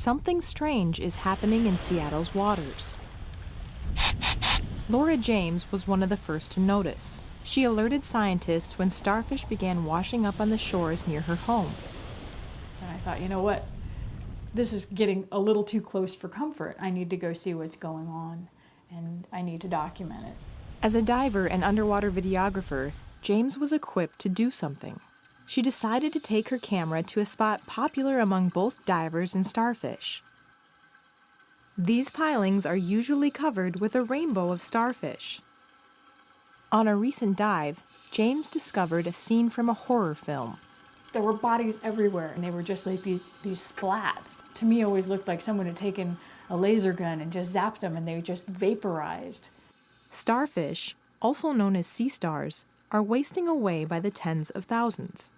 something strange is happening in Seattle's waters. Laura James was one of the first to notice. She alerted scientists when starfish began washing up on the shores near her home. And I thought, you know what? This is getting a little too close for comfort. I need to go see what's going on, and I need to document it. As a diver and underwater videographer, James was equipped to do something. She decided to take her camera to a spot popular among both divers and starfish. These pilings are usually covered with a rainbow of starfish. On a recent dive, James discovered a scene from a horror film. There were bodies everywhere, and they were just like these splats. To me, it always looked like someone had taken a laser gun and just zapped them, and they just vaporized. Starfish, also known as sea stars, are wasting away by the tens of thousands.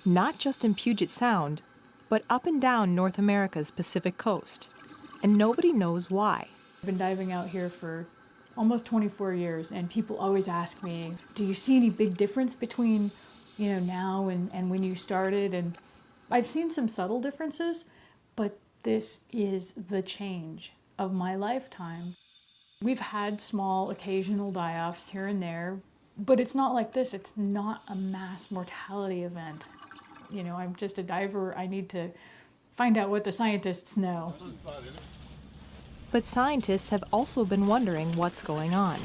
Not just in Puget Sound, but up and down North America's Pacific coast. And nobody knows why. I've been diving out here for almost 24 years, and people always ask me, do you see any big difference between, now and when you started? And I've seen some subtle differences, but this is the change of my lifetime. We've had small occasional die-offs here and there, but it's not like this. It's not a mass mortality event. I'm just a diver. I need to find out what the scientists know. But scientists have also been wondering what's going on.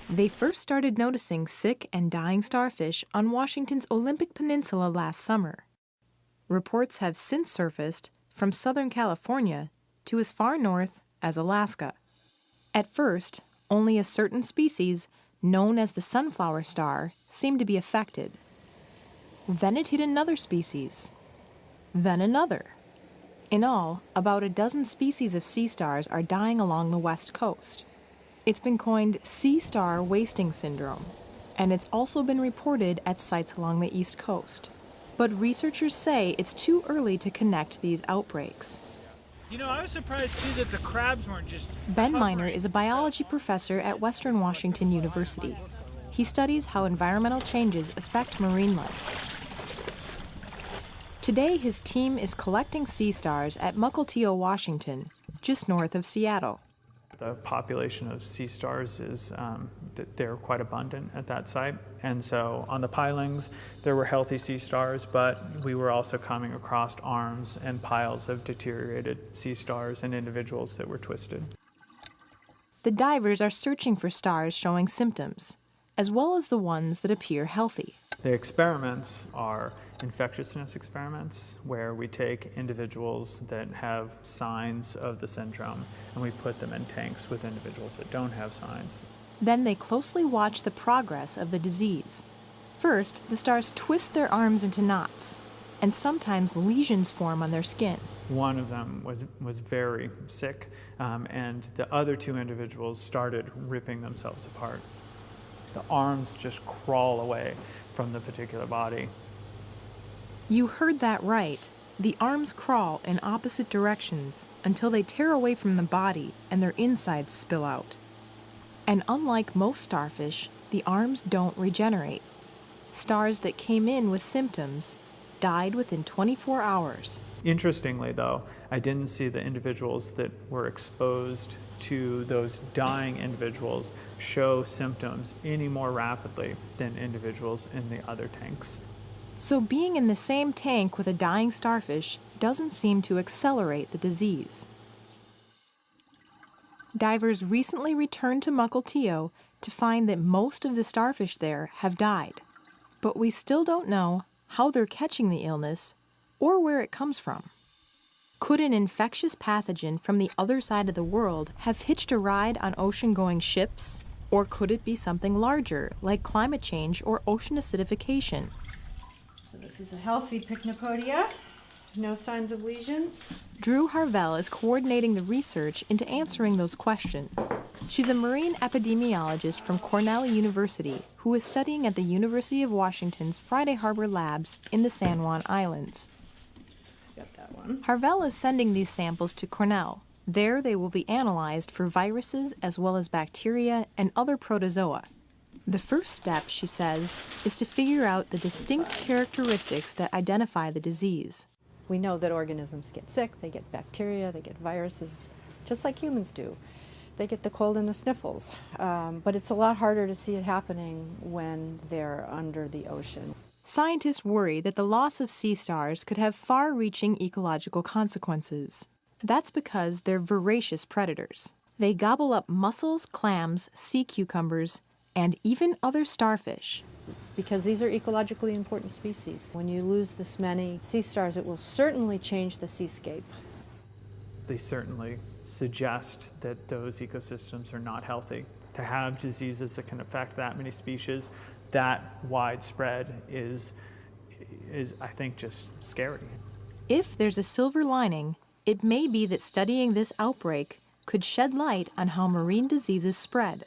They first started noticing sick and dying starfish on Washington's Olympic Peninsula last summer. Reports have since surfaced from Southern California to as far north as Alaska. At first, only a certain species, known as the sunflower star, seemed to be affected. Then it hit another species, then another. In all, about a dozen species of sea stars are dying along the west coast. It's been coined sea star wasting syndrome, and it's also been reported at sites along the east coast. But researchers say it's too early to connect these outbreaks. I was surprised too that the crabs weren't just... Ben Miner is a biology professor at Western Washington University. He studies how environmental changes affect marine life. Today, his team is collecting sea stars at Mukilteo, Washington, just north of Seattle. The population of sea stars is, they're quite abundant at that site. And so on the pilings, there were healthy sea stars, but we were also coming across arms and piles of deteriorated sea stars and individuals that were twisted. The divers are searching for stars showing symptoms, as well as the ones that appear healthy. The experiments are infectiousness experiments where we take individuals that have signs of the syndrome and we put them in tanks with individuals that don't have signs. Then they closely watch the progress of the disease. First, the stars twist their arms into knots, and sometimes lesions form on their skin. One of them was very sick, and the other two individuals started ripping themselves apart. The arms just crawl away from the particular body. You heard that right. The arms crawl in opposite directions until they tear away from the body and their insides spill out. And unlike most starfish, the arms don't regenerate. Stars that came in with symptoms died within 24 hours. Interestingly, though, I didn't see the individuals that were exposed to those dying individuals show symptoms any more rapidly than individuals in the other tanks. So being in the same tank with a dying starfish doesn't seem to accelerate the disease. Divers recently returned to Mukilteo to find that most of the starfish there have died. But we still don't know how they're catching the illness or where it comes from. Could an infectious pathogen from the other side of the world have hitched a ride on ocean-going ships? Or could it be something larger, like climate change or ocean acidification? So this is a healthy Pycnopodia, no signs of lesions. Drew Harvell is coordinating the research into answering those questions. She's a marine epidemiologist from Cornell University who is studying at the University of Washington's Friday Harbor Labs in the San Juan Islands. Got that one. Harvell is sending these samples to Cornell. There they will be analyzed for viruses as well as bacteria and other protozoa. The first step, she says, is to figure out the distinct characteristics that identify the disease. We know that organisms get sick, they get bacteria, they get viruses, just like humans do. They get the cold and the sniffles, but it's a lot harder to see it happening when they're under the ocean. Scientists worry that the loss of sea stars could have far-reaching ecological consequences. That's because they're voracious predators. They gobble up mussels, clams, sea cucumbers, and even other starfish. Because these are ecologically important species. When you lose this many sea stars, it will certainly change the seascape. They certainly suggest that those ecosystems are not healthy. To have diseases that can affect that many species, that widespread is I think, just scary. If there's a silver lining, it may be that studying this outbreak could shed light on how marine diseases spread.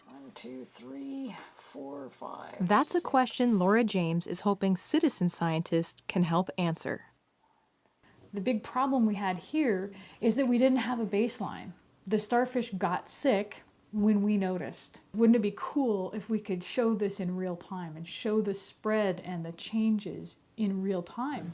1, 2, 3, 4, 5. That's a question Laura James is hoping citizen scientists can help answer. The big problem we had here is that we didn't have a baseline. The starfish got sick when we noticed. Wouldn't it be cool if we could show this in real time and show the spread and the changes in real time?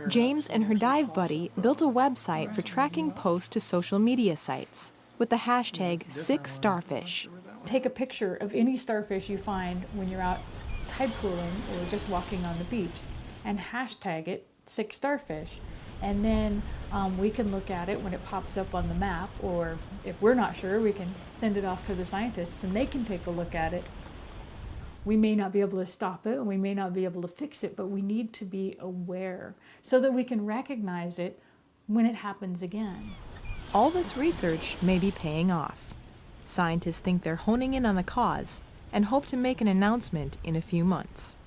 James and her dive buddy built a website for tracking posts to social media sites with the hashtag #SickStarfish. Take a picture of any starfish you find when you're out tide pooling or just walking on the beach and hashtag it #SickStarfish. And then we can look at it when it pops up on the map, or if we're not sure, we can send it off to the scientists and they can take a look at it. We may not be able to stop it, and we may not be able to fix it, but we need to be aware so that we can recognize it when it happens again. All this research may be paying off. Scientists think they're honing in on the cause and hope to make an announcement in a few months.